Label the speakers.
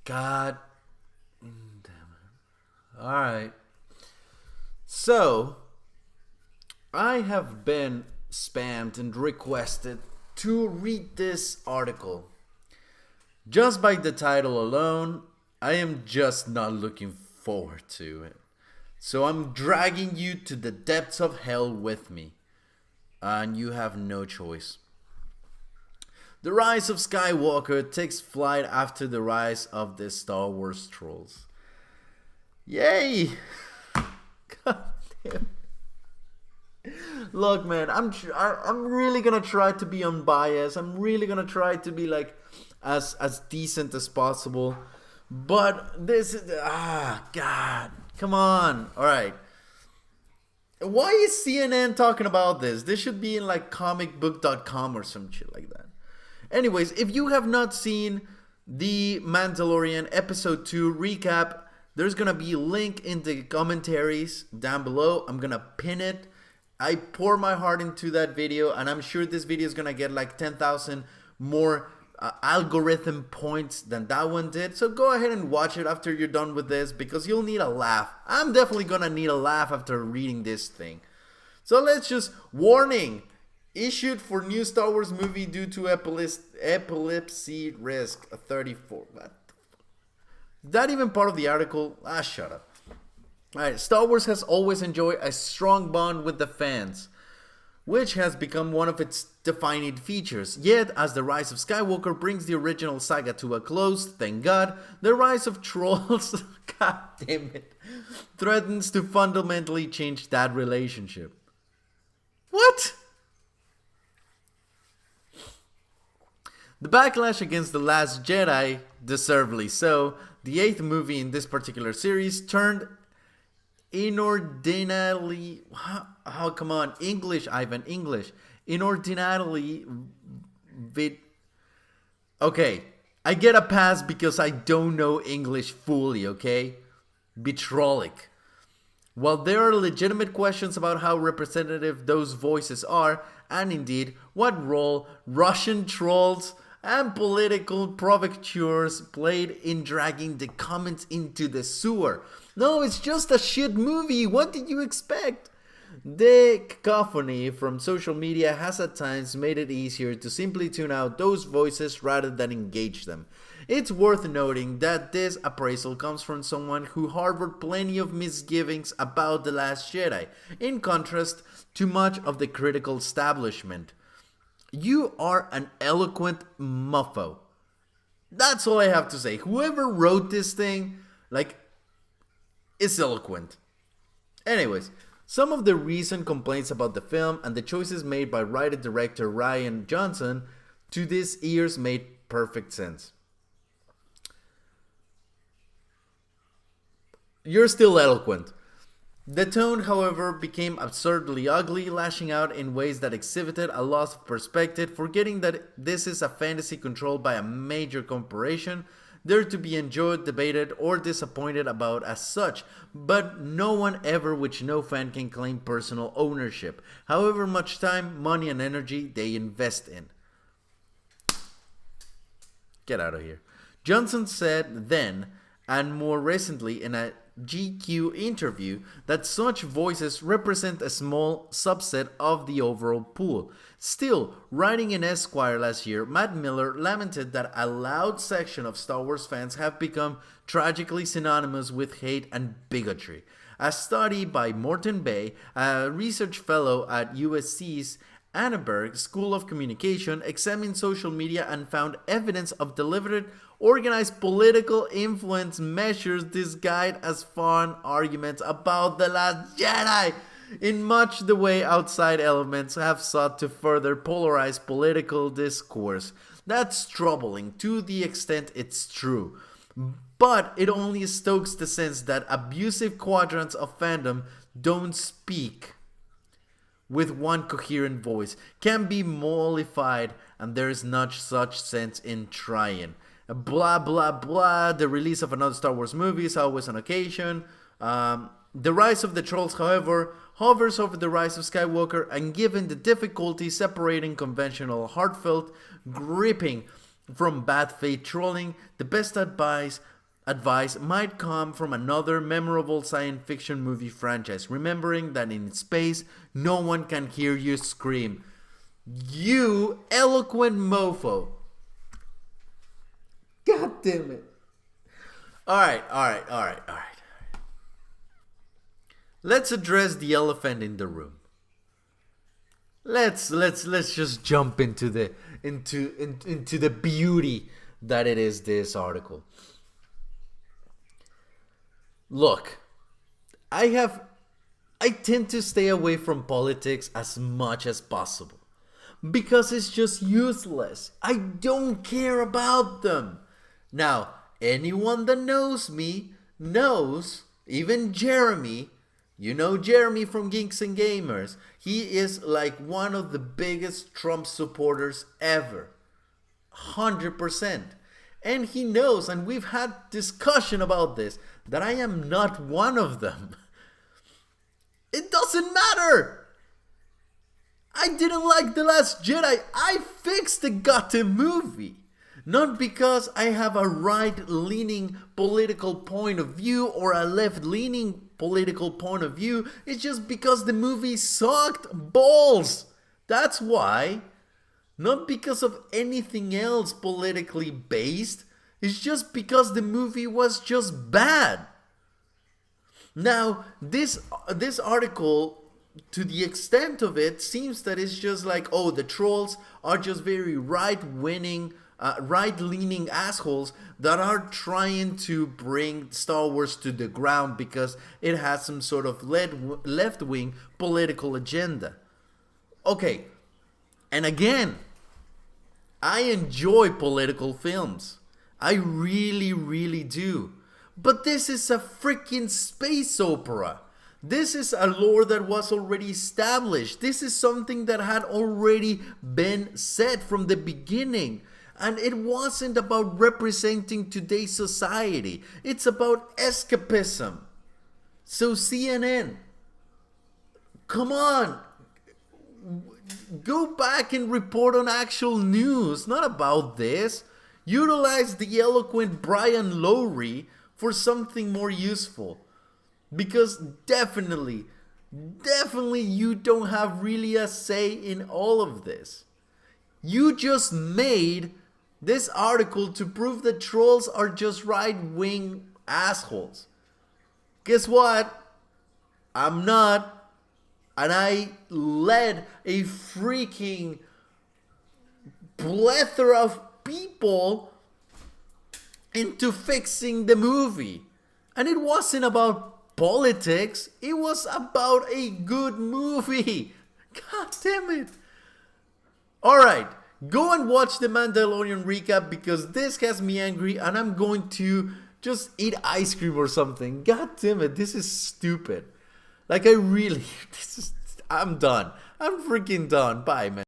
Speaker 1: God damn it. Alright. So, I have been spammed and requested to read this article. Just by the title alone, I am just not looking forward to it. So I'm dragging you to the depths of hell with me. And you have no choice. The Rise of Skywalker takes flight after the rise of the Star Wars trolls. Yay! God damn. Look, man, I'm really gonna try to be unbiased. I'm really gonna try to be like as decent as possible. But this is God, come on. All right. Why is CNN talking about this? This should be in like comicbook.com or some shit like that. Anyways, if you have not seen The Mandalorian Episode 2 recap, there's going to be a link in the commentaries down below. I'm going to pin it. I pour my heart into that video, and I'm sure this video is going to get like 10,000 more algorithm points than that one did. So go ahead and watch it after you're done with this, because you'll need a laugh. I'm definitely going to need a laugh after reading this thing. So let's just, warning, issued for new Star Wars movie due to epilepsy risk, 34. What? Is that even part of the article? Shut up. Alright, Star Wars has always enjoyed a strong bond with the fans, which has become one of its defining features. Yet, as The Rise of Skywalker brings the original saga to a close, thank God, The Rise of Trolls, god damn it, threatens to fundamentally change that relationship. What? The backlash against The Last Jedi, deservedly so, the 8th movie in this particular series, turned inordinately... Oh, come on. English, Ivan. English. Inordinately... Okay. I get a pass because I don't know English fully, okay? Vitrolic. While there are legitimate questions about how representative those voices are, and indeed, what role Russian trolls and political provocateurs played in dragging the comments into the sewer. No, it's just a shit movie. What did you expect? The cacophony from social media has at times made it easier to simply tune out those voices rather than engage them. It's worth noting that this appraisal comes from someone who harbored plenty of misgivings about The Last Jedi, in contrast to much of the critical establishment. You are an eloquent muffo. That's all I have to say. Whoever wrote this thing, is eloquent. Anyways, some of the recent complaints about the film and the choices made by writer-director Rian Johnson to this ears made perfect sense. You're still eloquent. The tone, however, became absurdly ugly, lashing out in ways that exhibited a loss of perspective, forgetting that this is a fantasy controlled by a major corporation, there to be enjoyed, debated, or disappointed about as such, but no one ever which no fan can claim personal ownership, however much time, money, and energy they invest in. Get out of here. Johnson said then, and more recently in a GQ interview, that such voices represent a small subset of the overall pool. Still, writing in Esquire last year, Matt Miller lamented that a loud section of Star Wars fans have become tragically synonymous with hate and bigotry. A study by Morton Bay, a research fellow at USC's Annenberg School of Communication, examined social media and found evidence of deliberate, organized political influence measures disguised as fun arguments about The Last Jedi, in much the way outside elements have sought to further polarize political discourse. That's troubling to the extent it's true, but it only stokes the sense that abusive quadrants of fandom don't speak with one coherent voice, can be mollified, and there is not such sense in trying. Blah blah blah. The release of another Star Wars movie is always an occasion. The Rise of the Trolls, however, hovers over The Rise of Skywalker, and given the difficulty separating conventional heartfelt gripping from bad faith trolling, the best advice advice might come from another memorable science fiction movie franchise, remembering that in space, no one can hear you scream. You eloquent mofo. God damn it. Alright. Let's address the elephant in the room. Let's just jump into the into the beauty that it is, this article. Look, I tend to stay away from politics as much as possible because it's just useless. I don't care about them. Now, anyone that knows me knows, even Jeremy, you know Jeremy from Geeks and Gamers, he is like one of the biggest Trump supporters ever. 100%. And he knows, and we've had discussion about this, that I am not one of them. It doesn't matter. I didn't like The Last Jedi. I fixed the goddamn movie. Not because I have a right-leaning political point of view or a left-leaning political point of view. It's just because the movie sucked balls. That's why. Not because of anything else politically based. It's just because the movie was just bad. Now, this article, to the extent of it, seems that it's just like, oh, the trolls are just very right-leaning assholes that are trying to bring Star Wars to the ground because it has some sort of left-wing political agenda. Okay, and again, I enjoy political films. I really, really do. But this is a freaking space opera. This is a lore that was already established. This is something that had already been said from the beginning. And it wasn't about representing today's society. It's about escapism. So CNN, come on. Go back and report on actual news, not about this. Utilize the eloquent Brian Lowry for something more useful. Because definitely you don't have really a say in all of this. You just made this article to prove that trolls are just right-wing assholes. Guess what? I'm not. And I led a freaking plethora of people into fixing the movie. And it wasn't about politics. It was about a good movie. God damn it. Alright, go and watch the Mandalorian recap because this has me angry and I'm going to just eat ice cream or something. God damn it, this is stupid. Like I'm done. I'm freaking done. Bye, man.